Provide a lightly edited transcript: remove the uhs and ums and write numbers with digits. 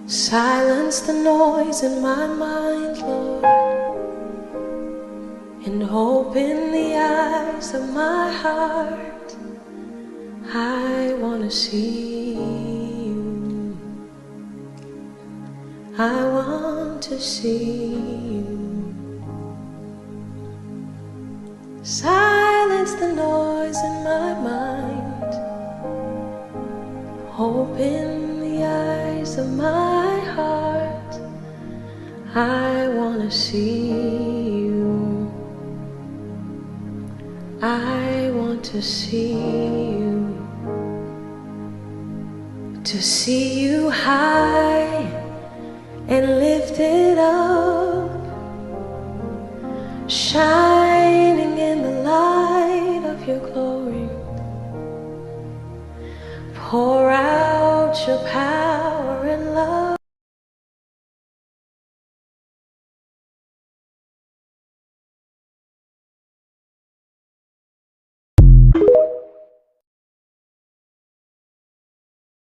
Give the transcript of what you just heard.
Silence the noise in my mind, Lord, and open the eyes of my heart. I want to see you. I want to see you. Silence the noise in my mind. Open the eyes of my heart. I want to see you. I want to see you. To see you high and lifted up, shining in the light of your glory. Pour out your power